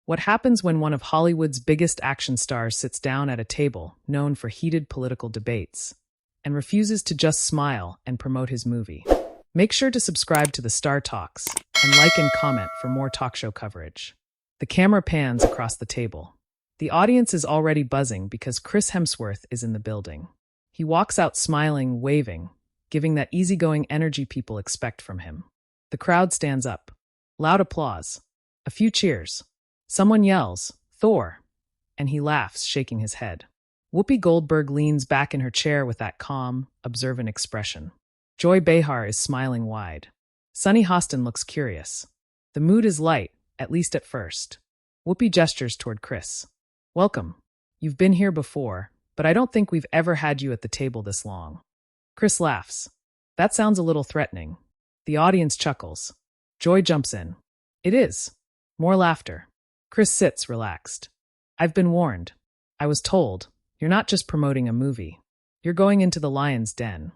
What happens when one of Hollywood's biggest action stars sits down at a table known for heated political debates and refuses to just smile and promote his movie? Make sure to subscribe to the Star Talks and like and comment for more talk show coverage. The camera pans across the table. The audience is already buzzing because Chris Hemsworth is in the building. He walks out smiling, waving, giving that easygoing energy people expect from him. The crowd stands up. Loud applause. A few cheers. Someone yells, "Thor!" and he laughs, shaking his head. Whoopi Goldberg leans back in her chair with that calm, observant expression. Joy Behar is smiling wide. Sunny Hostin looks curious. The mood is light, at least at first. Whoopi gestures toward Chris. "Welcome. You've been here before, but I don't think we've ever had you at the table this long." Chris laughs. "That sounds a little threatening." The audience chuckles. Joy jumps in. "It is." More laughter. Chris sits, relaxed. "I've been warned. I was told, you're not just promoting a movie. You're going into the lion's den."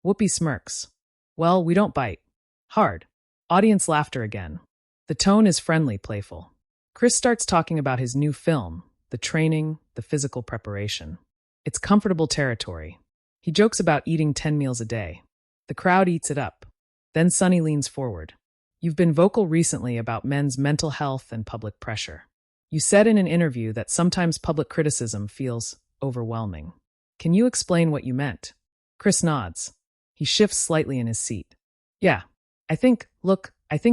Whoopi smirks. "Well, we don't bite. Hard." Audience laughter again. The tone is friendly, playful. Chris starts talking about his new film, the training, the physical preparation. It's comfortable territory. He jokes about eating 10 meals a day. The crowd eats it up. Then Sunny leans forward. "You've been vocal recently about men's mental health and public pressure. You said in an interview that sometimes public criticism feels overwhelming. Can you explain what you meant?" Chris nods. He shifts slightly in his seat. "Yeah, I think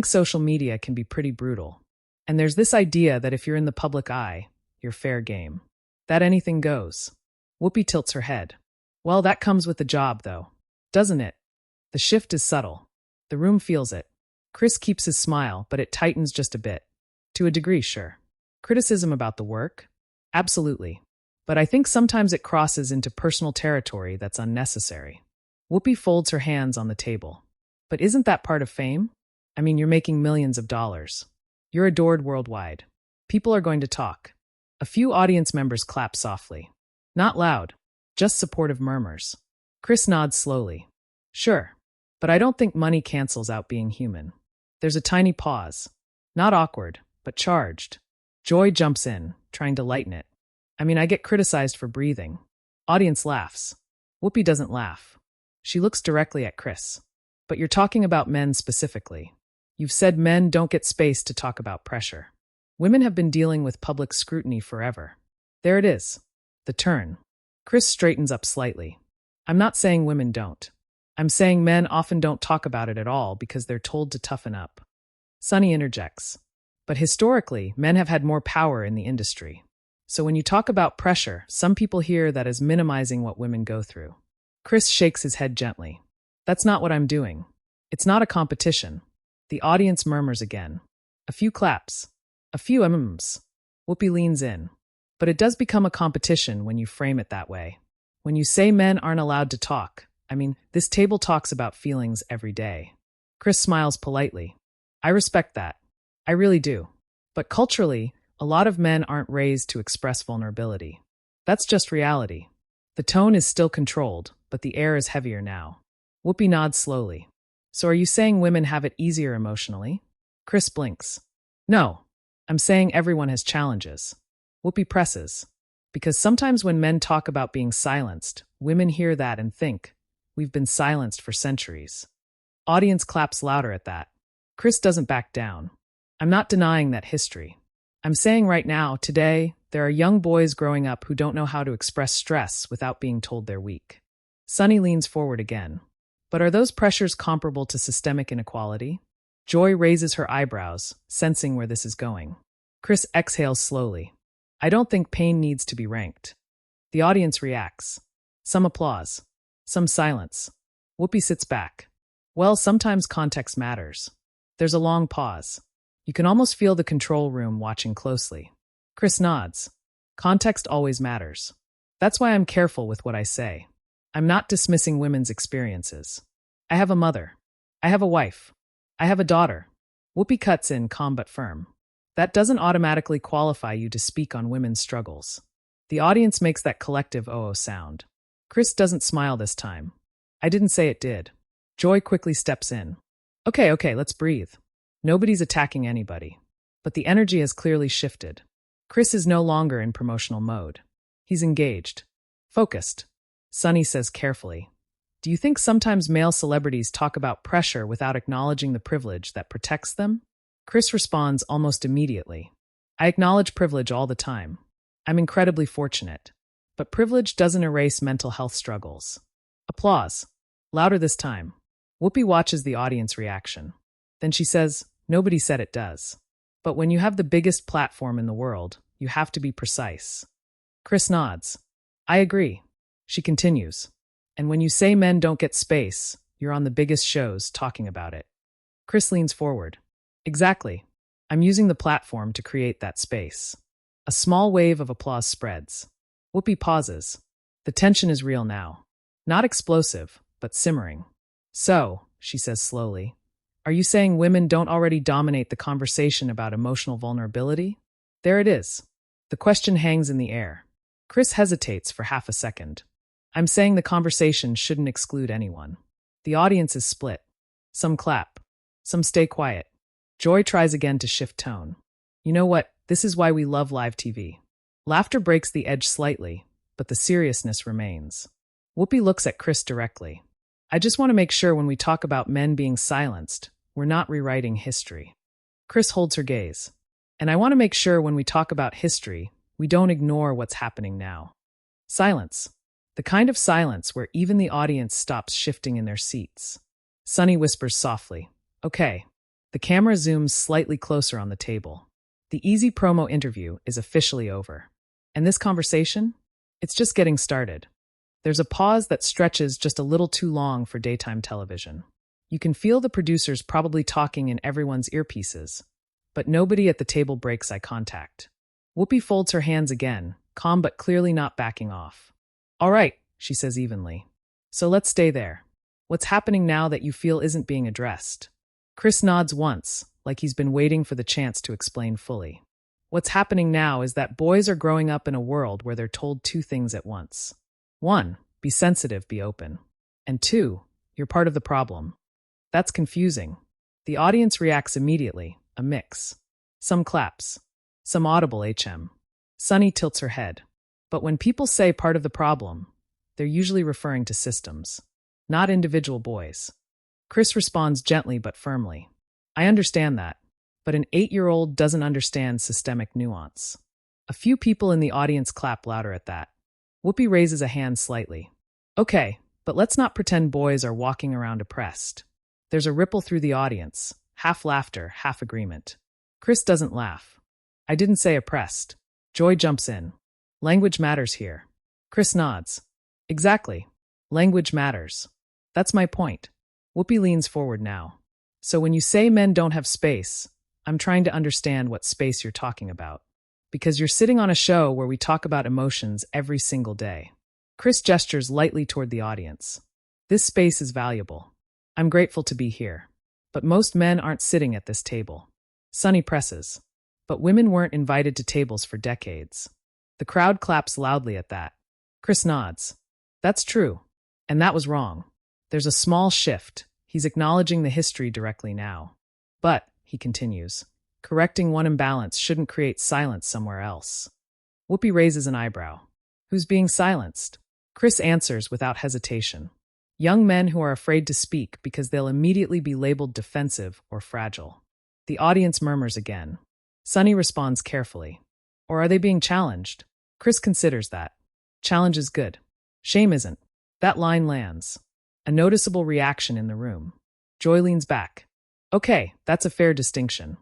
social media can be pretty brutal. And there's this idea that if you're in the public eye, you're fair game. That anything goes." Whoopi tilts her head. "Well, that comes with the job, though. Doesn't it?" The shift is subtle. The room feels it. Chris keeps his smile, but it tightens just a bit. "To a degree, sure. Criticism about the work? Absolutely. But I think sometimes it crosses into personal territory that's unnecessary." Whoopi folds her hands on the table. "But isn't that part of fame? I mean, you're making millions of dollars. You're adored worldwide. People are going to talk." A few audience members clap softly. Not loud, just supportive murmurs. Chris nods slowly. "Sure. But I don't think money cancels out being human." There's a tiny pause. Not awkward, but charged. Joy jumps in, trying to lighten it. "I mean, I get criticized for breathing." Audience laughs. Whoopi doesn't laugh. She looks directly at Chris. "But you're talking about men specifically. You've said men don't get space to talk about pressure. Women have been dealing with public scrutiny forever." There it is. The turn. Chris straightens up slightly. "I'm not saying women don't. I'm saying men often don't talk about it at all because they're told to toughen up." Sunny interjects. "But historically, men have had more power in the industry. So when you talk about pressure, some people hear that as minimizing what women go through." Chris shakes his head gently. "That's not what I'm doing. It's not a competition." The audience murmurs again. A few claps. A few mms. Whoopi leans in. "But it does become a competition when you frame it that way. When you say men aren't allowed to talk. I mean, this table talks about feelings every day." Chris smiles politely. "I respect that. I really do. But culturally, a lot of men aren't raised to express vulnerability. That's just reality." The tone is still controlled, but the air is heavier now. Whoopi nods slowly. "So are you saying women have it easier emotionally?" Chris blinks. "No. I'm saying everyone has challenges." Whoopi presses. "Because sometimes when men talk about being silenced, women hear that and think, we've been silenced for centuries." Audience claps louder at that. Chris doesn't back down. "I'm not denying that history. I'm saying right now, today, there are young boys growing up who don't know how to express stress without being told they're weak." Sunny leans forward again. "But are those pressures comparable to systemic inequality?" Joy raises her eyebrows, sensing where this is going. Chris exhales slowly. "I don't think pain needs to be ranked." The audience reacts. Some applause. Some silence. Whoopi sits back. "Well, sometimes context matters." There's a long pause. You can almost feel the control room watching closely. Chris nods. "Context always matters. That's why I'm careful with what I say. I'm not dismissing women's experiences. I have a mother. I have a wife. I have a daughter." Whoopi cuts in, calm but firm. "That doesn't automatically qualify you to speak on women's struggles." The audience makes that collective oh sound. Chris doesn't smile this time. "I didn't say it did." Joy quickly steps in. Okay, let's breathe. Nobody's attacking anybody. But the energy has clearly shifted. Chris is no longer in promotional mode. He's engaged. Focused. Sunny says carefully, "Do you think sometimes male celebrities talk about pressure without acknowledging the privilege that protects them?" Chris responds almost immediately. "I acknowledge privilege all the time. I'm incredibly fortunate. But privilege doesn't erase mental health struggles." Applause. Louder this time. Whoopi watches the audience reaction. Then she says, "Nobody said it does. But when you have the biggest platform in the world, you have to be precise." Chris nods. "I agree." She continues, "And when you say men don't get space, you're on the biggest shows talking about it." Chris leans forward. "Exactly. I'm using the platform to create that space." A small wave of applause spreads. Whoopi pauses. The tension is real now. Not explosive, but simmering. "So," she says slowly, "are you saying women don't already dominate the conversation about emotional vulnerability?" There it is. The question hangs in the air. Chris hesitates for half a second. "I'm saying the conversation shouldn't exclude anyone." The audience is split. Some clap. Some stay quiet. Joy tries again to shift tone. "You know what? This is why we love live TV." Laughter breaks the edge slightly, but the seriousness remains. Whoopi looks at Chris directly. "I just want to make sure when we talk about men being silenced, we're not rewriting history." Chris holds her gaze. "And I want to make sure when we talk about history, we don't ignore what's happening now." Silence. The kind of silence where even the audience stops shifting in their seats. Sunny whispers softly, "Okay." The camera zooms slightly closer on the table. The easy promo interview is officially over. And this conversation? It's just getting started. There's a pause that stretches just a little too long for daytime television. You can feel the producers probably talking in everyone's earpieces, but nobody at the table breaks eye contact. Whoopi folds her hands again, calm but clearly not backing off. "All right," she says evenly. "So let's stay there. What's happening now that you feel isn't being addressed?" Chris nods once, like he's been waiting for the chance to explain fully. "What's happening now is that boys are growing up in a world where they're told two things at once. One, be sensitive, be open. And two, you're part of the problem." That's confusing. The audience reacts immediately, a mix. Some claps. Some audible HM. Sunny tilts her head. But when people say part of the problem, they're usually referring to systems, not individual boys. Chris responds gently but firmly. "I understand that, but an 8-year-old doesn't understand systemic nuance." A few people in the audience clap louder at that. Whoopi raises a hand slightly. "Okay, but let's not pretend boys are walking around oppressed." There's a ripple through the audience, half laughter, half agreement. Chris doesn't laugh. "I didn't say oppressed." Joy jumps in. "Language matters here." Chris nods. "Exactly. Language matters. That's my point." Whoopi leans forward now. "So when you say men don't have space, I'm trying to understand what space you're talking about. Because you're sitting on a show where we talk about emotions every single day." Chris gestures lightly toward the audience. "This space is valuable. I'm grateful to be here. But most men aren't sitting at this table." Sunny presses. "But women weren't invited to tables for decades." The crowd claps loudly at that. Chris nods. "That's true. And that was wrong." There's a small shift. He's acknowledging the history directly now. "But," he continues, "correcting one imbalance shouldn't create silence somewhere else." Whoopi raises an eyebrow. "Who's being silenced?" Chris answers without hesitation. "Young men who are afraid to speak because they'll immediately be labeled defensive or fragile." The audience murmurs again. Sunny responds carefully. "Or are they being challenged?" Chris considers that. Challenge is good. Shame isn't. That line lands. A noticeable reaction in the room. Joy leans back. "Okay, that's a fair distinction."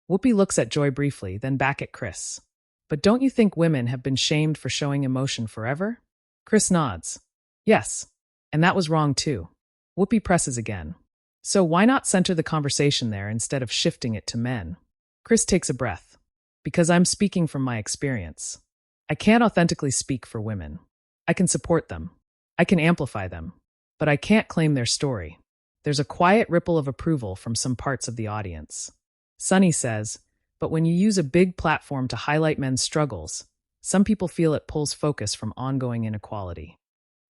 Whoopi looks at Joy briefly, then back at Chris. "But don't you think women have been shamed for showing emotion forever?" Chris nods. "Yes. And that was wrong too." Whoopi presses again. "So why not center the conversation there instead of shifting it to men?" Chris takes a breath. "Because I'm speaking from my experience. I can't authentically speak for women. I can support them. I can amplify them. But I can't claim their story." There's a quiet ripple of approval from some parts of the audience. Sunny says, "But when you use a big platform to highlight men's struggles, some people feel it pulls focus from ongoing inequality."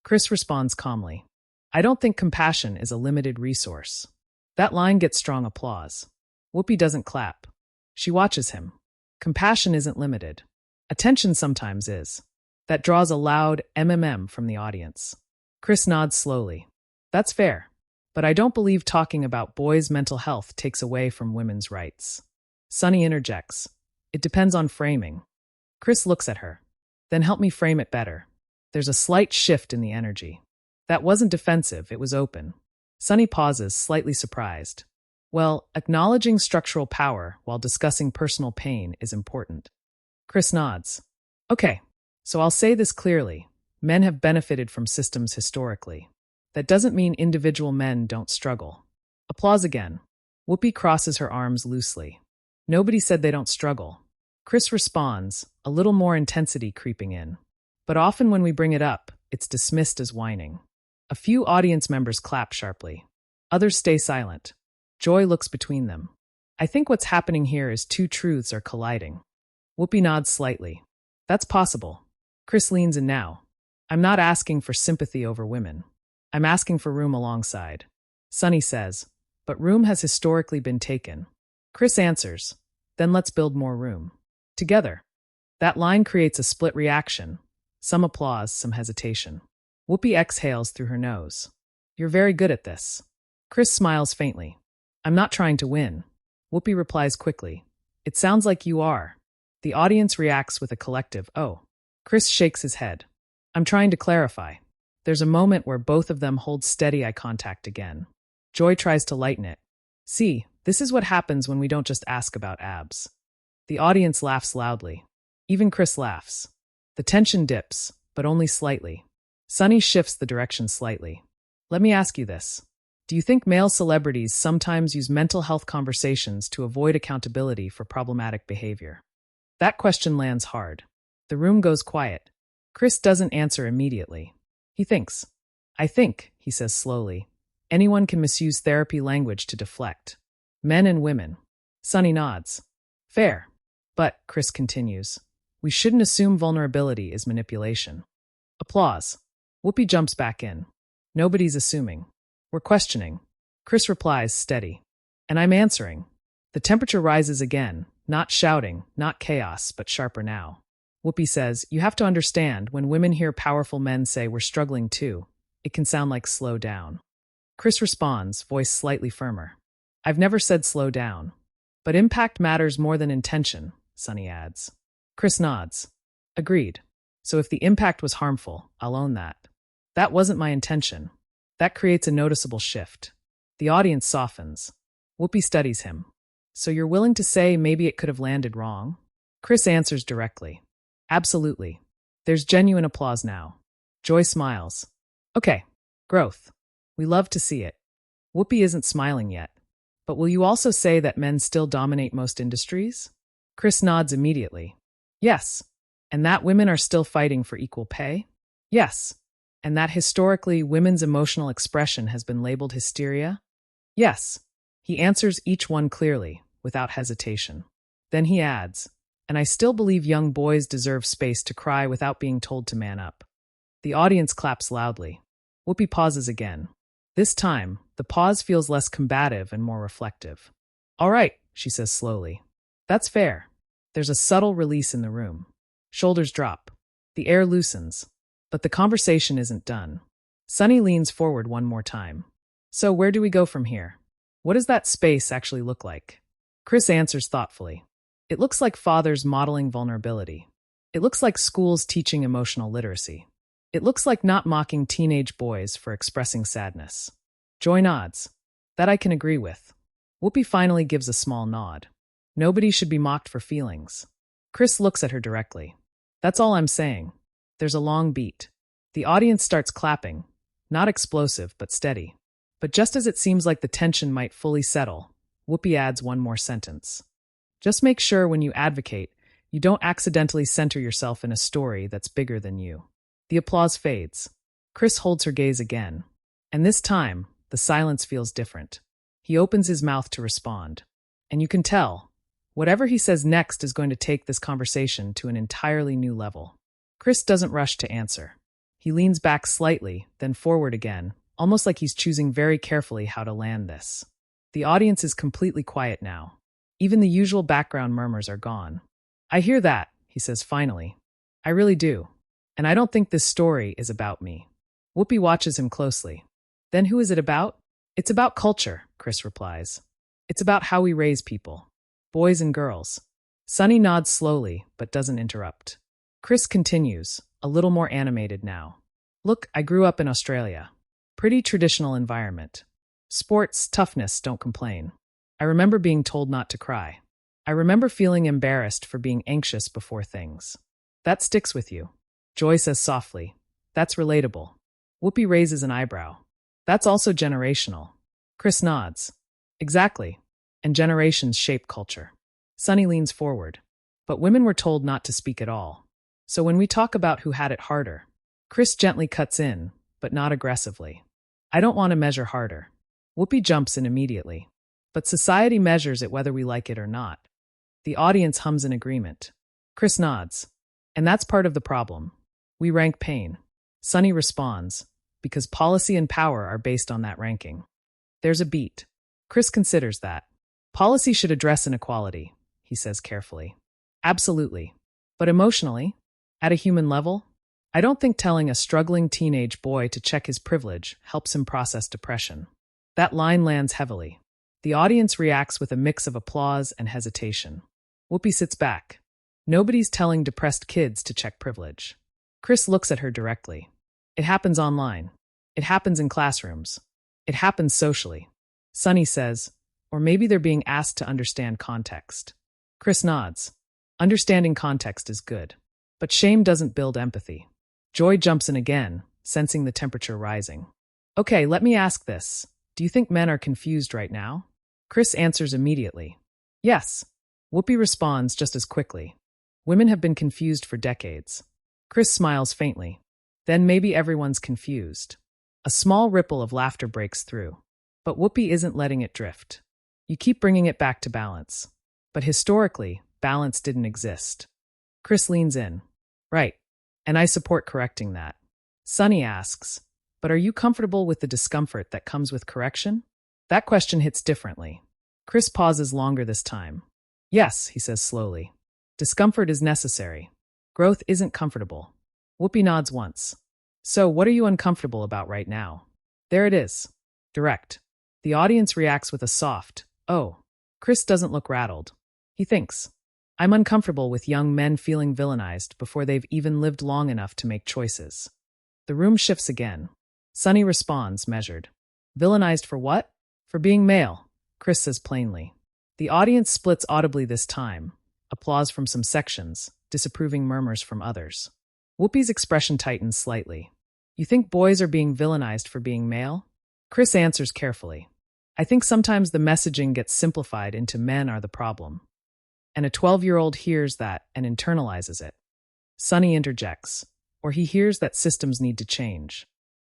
Chris responds calmly. "I don't think compassion is a limited resource." That line gets strong applause. Whoopi doesn't clap. She watches him. Compassion isn't limited. Attention sometimes is. That draws a loud MMM from the audience. Chris nods slowly. That's fair. But I don't believe talking about boys' mental health takes away from women's rights. Sunny interjects. It depends on framing. Chris looks at her. Then help me frame it better. There's a slight shift in the energy. That wasn't defensive, it was open. Sunny pauses, slightly surprised. Well, acknowledging structural power while discussing personal pain is important. Chris nods. Okay, so I'll say this clearly. Men have benefited from systems historically. That doesn't mean individual men don't struggle. Applause again. Whoopi crosses her arms loosely. Nobody said they don't struggle. Chris responds, a little more intensity creeping in. But often when we bring it up, it's dismissed as whining. A few audience members clap sharply. Others stay silent. Joy looks between them. I think what's happening here is two truths are colliding. Whoopi nods slightly. That's possible. Chris leans in now. I'm not asking for sympathy over women. I'm asking for room alongside. Sunny says, but room has historically been taken. Chris answers, then let's build more room. Together. That line creates a split reaction. Some applause, some hesitation. Whoopi exhales through her nose. You're very good at this. Chris smiles faintly. I'm not trying to win. Whoopi replies quickly. It sounds like you are. The audience reacts with a collective, oh. Chris shakes his head. I'm trying to clarify. There's a moment where both of them hold steady eye contact again. Joy tries to lighten it. See, this is what happens when we don't just ask about abs. The audience laughs loudly. Even Chris laughs. The tension dips, but only slightly. Sunny shifts the direction slightly. Let me ask you this. Do you think male celebrities sometimes use mental health conversations to avoid accountability for problematic behavior? That question lands hard. The room goes quiet. Chris doesn't answer immediately. He thinks. I think, he says slowly, anyone can misuse therapy language to deflect. Men and women. Sunny nods. Fair. But, Chris continues, we shouldn't assume vulnerability is manipulation. Applause. Whoopi jumps back in. Nobody's assuming. We're questioning. Chris replies, steady. And I'm answering. The temperature rises again, not shouting, not chaos, but sharper now. Whoopi says, you have to understand, when women hear powerful men say we're struggling too, it can sound like slow down. Chris responds, voice slightly firmer. I've never said slow down. But impact matters more than intention, Sunny adds. Chris nods. Agreed. So if the impact was harmful, I'll own that. That wasn't my intention. That creates a noticeable shift. The audience softens. Whoopi studies him. So you're willing to say maybe it could have landed wrong? Chris answers directly. Absolutely. There's genuine applause now. Joy smiles. Okay. Growth. We love to see it. Whoopi isn't smiling yet. But will you also say that men still dominate most industries? Chris nods immediately. Yes. And that women are still fighting for equal pay? Yes. And that historically women's emotional expression has been labeled hysteria? Yes. He answers each one clearly, without hesitation. Then he adds, and I still believe young boys deserve space to cry without being told to man up. The audience claps loudly. Whoopi pauses again. This time, the pause feels less combative and more reflective. All right, she says slowly. That's fair. There's a subtle release in the room. Shoulders drop. The air loosens. But the conversation isn't done. Sunny leans forward one more time. So where do we go from here? What does that space actually look like? Chris answers thoughtfully. It looks like fathers modeling vulnerability. It looks like schools teaching emotional literacy. It looks like not mocking teenage boys for expressing sadness. Joy nods. That I can agree with. Whoopi finally gives a small nod. Nobody should be mocked for feelings. Chris looks at her directly. That's all I'm saying. There's a long beat. The audience starts clapping. Not explosive, but steady. But just as it seems like the tension might fully settle, Whoopi adds one more sentence. Just make sure when you advocate, you don't accidentally center yourself in a story that's bigger than you. The applause fades. Chris holds her gaze again. And this time, the silence feels different. He opens his mouth to respond. And you can tell, whatever he says next is going to take this conversation to an entirely new level. Chris doesn't rush to answer. He leans back slightly, then forward again, almost like he's choosing very carefully how to land this. The audience is completely quiet now. Even the usual background murmurs are gone. I hear that, he says finally. I really do. And I don't think this story is about me. Whoopi watches him closely. Then who is it about? It's about culture, Chris replies. It's about how we raise people. Boys and girls. Sunny nods slowly, but doesn't interrupt. Chris continues, a little more animated now. Look, I grew up in Australia. Pretty traditional environment. Sports, toughness, don't complain. I remember being told not to cry. I remember feeling embarrassed for being anxious before things. That sticks with you. Joy says softly. That's relatable. Whoopi raises an eyebrow. That's also generational. Chris nods. Exactly. And generations shape culture. Sunny leans forward. But women were told not to speak at all. So when we talk about who had it harder, Chris gently cuts in, but not aggressively. I don't want to measure harder. Whoopi jumps in immediately. But society measures it whether we like it or not. The audience hums in agreement. Chris nods. And that's part of the problem. We rank pain. Sunny responds, because policy and power are based on that ranking. There's a beat. Chris considers that. Policy should address inequality, he says carefully. Absolutely. But emotionally? At a human level? I don't think telling a struggling teenage boy to check his privilege helps him process depression. That line lands heavily. The audience reacts with a mix of applause and hesitation. Whoopi sits back. Nobody's telling depressed kids to check privilege. Chris looks at her directly. It happens online. It happens in classrooms. It happens socially. Sunny says, or maybe they're being asked to understand context. Chris nods. Understanding context is good. But shame doesn't build empathy. Joy jumps in again, sensing the temperature rising. Okay, let me ask this. Do you think men are confused right now? Chris answers immediately. Yes. Whoopi responds just as quickly. Women have been confused for decades. Chris smiles faintly. Then maybe everyone's confused. A small ripple of laughter breaks through. But Whoopi isn't letting it drift. You keep bringing it back to balance. But historically, balance didn't exist. Chris leans in. Right. And I support correcting that. Sunny asks, but are you comfortable with the discomfort that comes with correction? That question hits differently. Chris pauses longer this time. Yes, he says slowly. Discomfort is necessary. Growth isn't comfortable. Whoopi nods once. So what are you uncomfortable about right now? There it is. Direct. The audience reacts with a soft, oh. Chris doesn't look rattled. He thinks, I'm uncomfortable with young men feeling villainized before they've even lived long enough to make choices. The room shifts again. Sunny responds, measured. Villainized for what? For being male, Chris says plainly. The audience splits audibly this time. Applause from some sections, disapproving murmurs from others. Whoopi's expression tightens slightly. You think boys are being villainized for being male? Chris answers carefully. I think sometimes the messaging gets simplified into men are the problem. And a 12-year-old hears that and internalizes it. Sunny interjects, or he hears that systems need to change.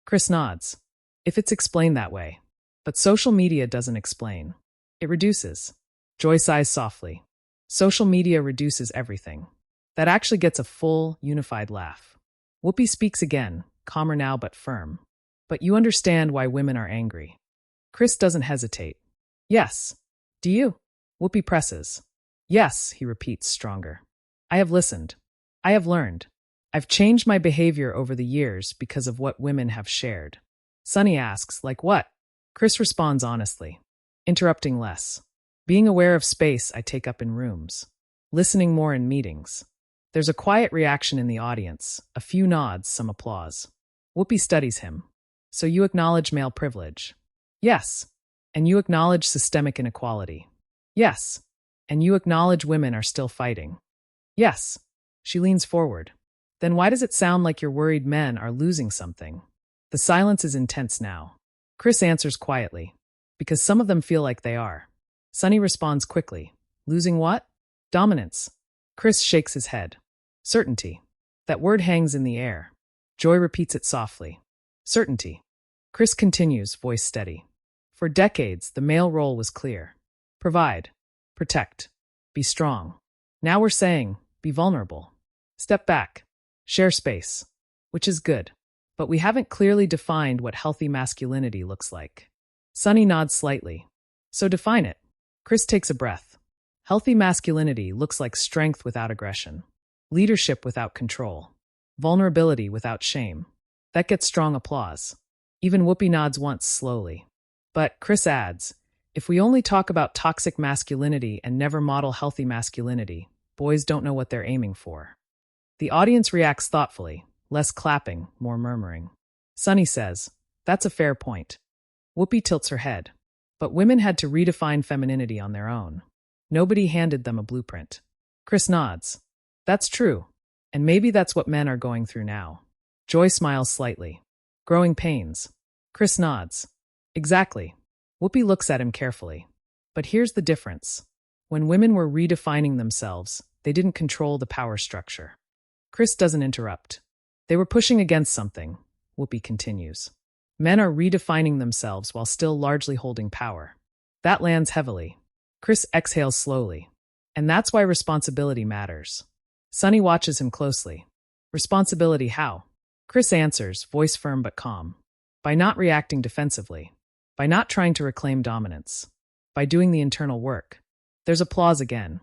Chris nods. If it's explained that way. But social media doesn't explain. It reduces. Joy sighs softly. Social media reduces everything. That actually gets a full, unified laugh. Whoopi speaks again, calmer now but firm. But you understand why women are angry. Chris doesn't hesitate. Yes. Do you? Whoopi presses. Yes, he repeats stronger. I have listened. I have learned. I've changed my behavior over the years because of what women have shared. Sunny asks, like what? Chris responds honestly. Interrupting less. Being aware of space I take up in rooms. Listening more in meetings. There's a quiet reaction in the audience, a few nods, some applause. Whoopi studies him. So you acknowledge male privilege? Yes. And you acknowledge systemic inequality? Yes. And you acknowledge women are still fighting? Yes. She leans forward. Then why does it sound like you're worried men are losing something? The silence is intense now. Chris answers quietly. Because some of them feel like they are. Sunny responds quickly. Losing what? Dominance. Chris shakes his head. Certainty. That word hangs in the air. Joy repeats it softly. Certainty. Chris continues, voice steady. For decades, the male role was clear. Provide. Protect. Be strong. Now we're saying, be vulnerable. Step back. Share space. Which is good. But we haven't clearly defined what healthy masculinity looks like. Sunny nods slightly. So define it. Chris takes a breath. Healthy masculinity looks like strength without aggression. leadership without control, vulnerability without shame. That gets strong applause. Even Whoopi nods once slowly. But Chris adds, if we only talk about toxic masculinity and never model healthy masculinity, boys don't know what they're aiming for. The audience reacts thoughtfully, less clapping, more murmuring. Sunny says, that's a fair point. Whoopi tilts her head. But women had to redefine femininity on their own. Nobody handed them a blueprint. Chris nods. That's true. And maybe that's what men are going through now. Joy smiles slightly. Growing pains. Chris nods. Exactly. Whoopi looks at him carefully. But here's the difference. When women were redefining themselves, they didn't control the power structure. Chris doesn't interrupt. They were pushing against something, Whoopi continues. Men are redefining themselves while still largely holding power. That lands heavily. Chris exhales slowly. And that's why responsibility matters. Sunny watches him closely. Responsibility how? Chris answers, voice firm but calm. By not reacting defensively. By not trying to reclaim dominance. By doing the internal work. There's applause again.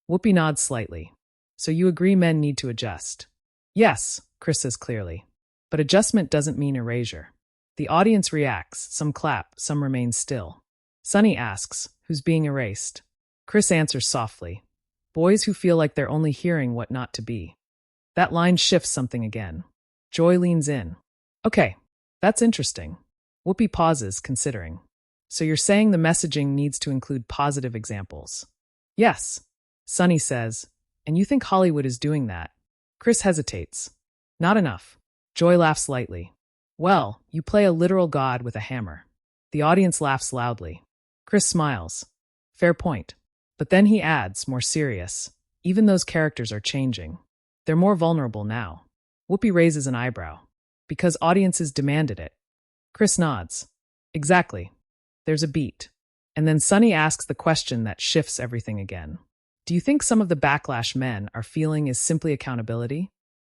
Whoopi nods slightly. So you agree men need to adjust? Yes, Chris says clearly. But adjustment doesn't mean erasure. The audience reacts, some clap, some remain still. Sunny asks, who's being erased? Chris answers softly, boys who feel like they're only hearing what not to be. That line shifts something again. Joy leans in. Okay, that's interesting. Whoopi pauses, considering. So you're saying the messaging needs to include positive examples? Yes, Sunny says, and you think Hollywood is doing that? Chris hesitates. Not enough. Joy laughs lightly. Well, you play a literal god with a hammer. The audience laughs loudly. Chris smiles. Fair point. But then he adds, more serious, even those characters are changing. They're more vulnerable now. Whoopi raises an eyebrow. Because audiences demanded it. Chris nods. Exactly. There's a beat. And then Sunny asks the question that shifts everything again. Do you think some of the backlash men are feeling is simply accountability?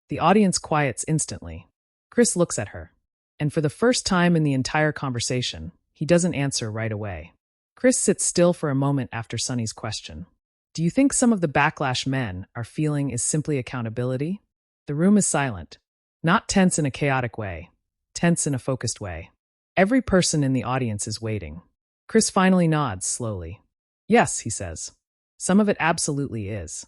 The audience quiets instantly. Chris looks at her. And for the first time in the entire conversation, he doesn't answer right away. Chris sits still for a moment after Sunny's question. Do you think some of the backlash men are feeling is simply accountability? The room is silent. Not tense in a chaotic way. Tense in a focused way. Every person in the audience is waiting. Chris finally nods slowly. Yes, he says. Some of it absolutely is.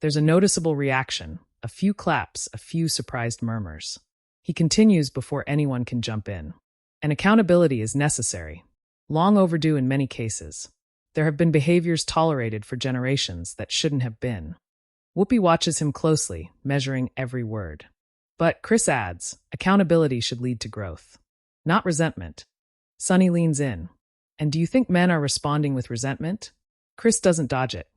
There's a noticeable reaction, a few claps, a few surprised murmurs. He continues before anyone can jump in. And accountability is necessary. Long overdue in many cases. There have been behaviors tolerated for generations that shouldn't have been. Whoopi watches him closely, measuring every word. But, Chris adds, accountability should lead to growth. Not resentment. Sunny leans in. And do you think men are responding with resentment? Chris doesn't dodge it.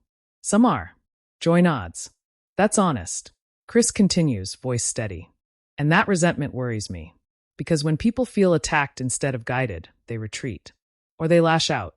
Some are. Joy nods. That's honest. Chris continues, voice steady. And that resentment worries me. Because when people feel attacked instead of guided, they retreat. Or they lash out.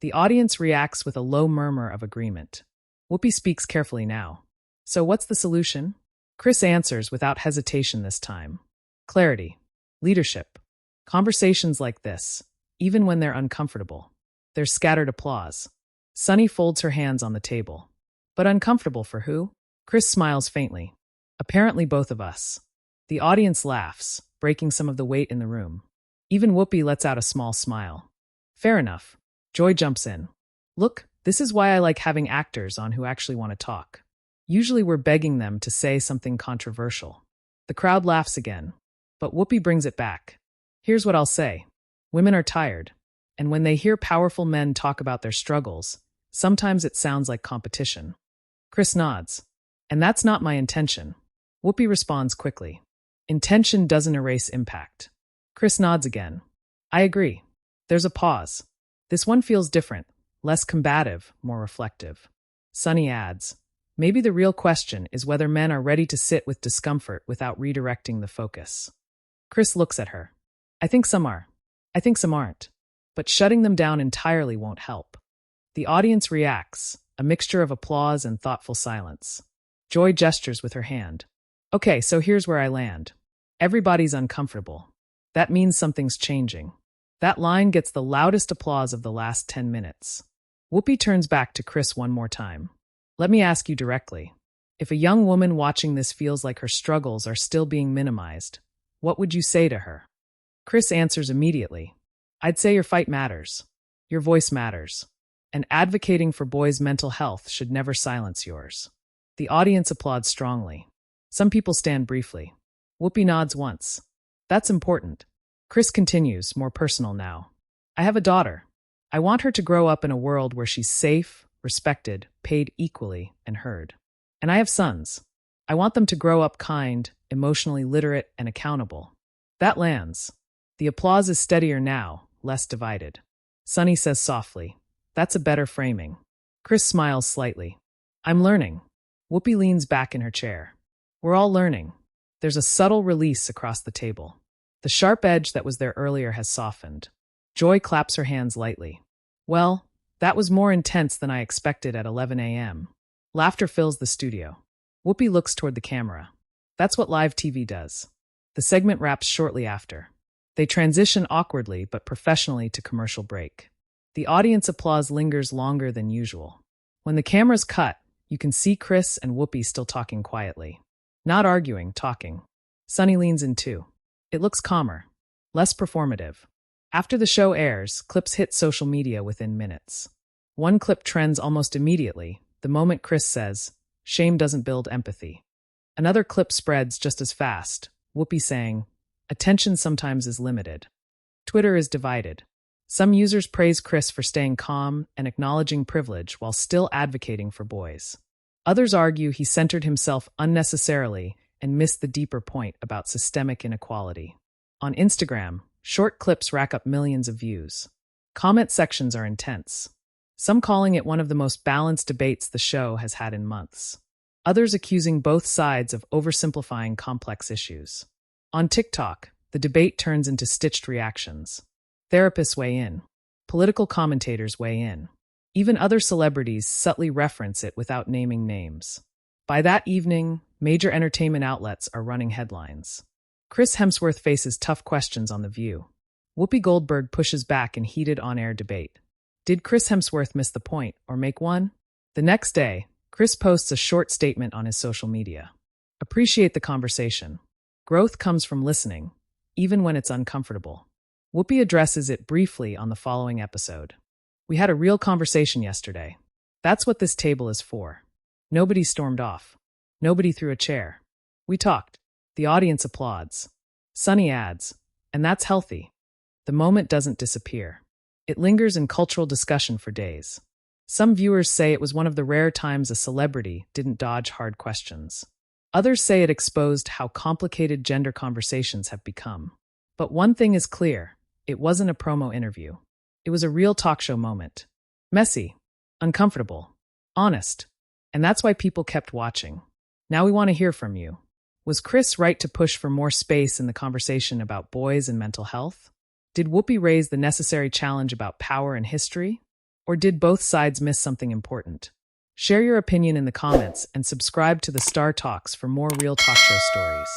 The audience reacts with a low murmur of agreement. Whoopi speaks carefully now. So what's the solution? Chris answers without hesitation this time. Clarity. Leadership. Conversations like this, even when they're uncomfortable. There's scattered applause. Sunny folds her hands on the table. But uncomfortable for who? Chris smiles faintly. Apparently both of us. The audience laughs, breaking some of the weight in the room. Even Whoopi lets out a small smile. Fair enough. Joy jumps in. Look, this is why I like having actors on who actually want to talk. Usually we're begging them to say something controversial. The crowd laughs again. But Whoopi brings it back. Here's what I'll say. Women are tired. And when they hear powerful men talk about their struggles, sometimes it sounds like competition. Chris nods. And that's not my intention. Whoopi responds quickly. Intention doesn't erase impact. Chris nods again. I agree. There's a pause. This one feels different, less combative, more reflective. Sunny adds, maybe the real question is whether men are ready to sit with discomfort without redirecting the focus. Chris looks at her. I think some are. I think some aren't. But shutting them down entirely won't help. The audience reacts, a mixture of applause and thoughtful silence. Joy gestures with her hand. Okay, so here's where I land. Everybody's uncomfortable. That means something's changing. That line gets the loudest applause of the last 10 minutes. Whoopi turns back to Chris one more time. Let me ask you directly. If a young woman watching this feels like her struggles are still being minimized, what would you say to her? Chris answers immediately. I'd say your fight matters. Your voice matters. And advocating for boys' mental health should never silence yours. The audience applauds strongly. Some people stand briefly. Whoopi nods once. That's important. Chris continues, more personal now. I have a daughter. I want her to grow up in a world where she's safe, respected, paid equally, and heard. And I have sons. I want them to grow up kind, emotionally literate, and accountable. That lands. The applause is steadier now, less divided. Sunny says softly, that's a better framing. Chris smiles slightly. I'm learning. Whoopi leans back in her chair. We're all learning. There's a subtle release across the table. The sharp edge that was there earlier has softened. Joy claps her hands lightly. Well, that was more intense than I expected at 11 a.m. Laughter fills the studio. Whoopi looks toward the camera. That's what live TV does. The segment wraps shortly after. They transition awkwardly but professionally to commercial break. The audience applause lingers longer than usual. When the cameras cut, you can see Chris and Whoopi still talking quietly. Not arguing, talking. Sunny leans in too. It looks calmer, less performative. After the show airs, clips hit social media within minutes. One clip trends almost immediately, the moment Chris says, shame doesn't build empathy. Another clip spreads just as fast, Whoopi saying, attention sometimes is limited. Twitter is divided. Some users praise Chris for staying calm and acknowledging privilege while still advocating for boys. Others argue he centered himself unnecessarily and missed the deeper point about systemic inequality. On Instagram, short clips rack up millions of views. Comment sections are intense. Some calling it one of the most balanced debates the show has had in months. Others accusing both sides of oversimplifying complex issues. On TikTok, the debate turns into stitched reactions. Therapists weigh in. Political commentators weigh in. Even other celebrities subtly reference it without naming names. By that evening, major entertainment outlets are running headlines. Chris Hemsworth faces tough questions on The View. Whoopi Goldberg pushes back in heated on-air debate. Did Chris Hemsworth miss the point or make one? The next day, Chris posts a short statement on his social media. Appreciate the conversation. Growth comes from listening, even when it's uncomfortable. Whoopi addresses it briefly on the following episode. We had a real conversation yesterday. That's what this table is for. Nobody stormed off. Nobody threw a chair. We talked. The audience applauds. Sunny adds, and that's healthy. The moment doesn't disappear. It lingers in cultural discussion for days. Some viewers say it was one of the rare times a celebrity didn't dodge hard questions. Others say it exposed how complicated gender conversations have become. But one thing is clear. It wasn't a promo interview. It was a real talk show moment. Messy, uncomfortable, honest. And that's why people kept watching. Now we want to hear from you. Was Chris right to push for more space in the conversation about boys and mental health? Did Whoopi raise the necessary challenge about power and history? Or did both sides miss something important? Share your opinion in the comments and subscribe to the Star Talks for more real talk show stories.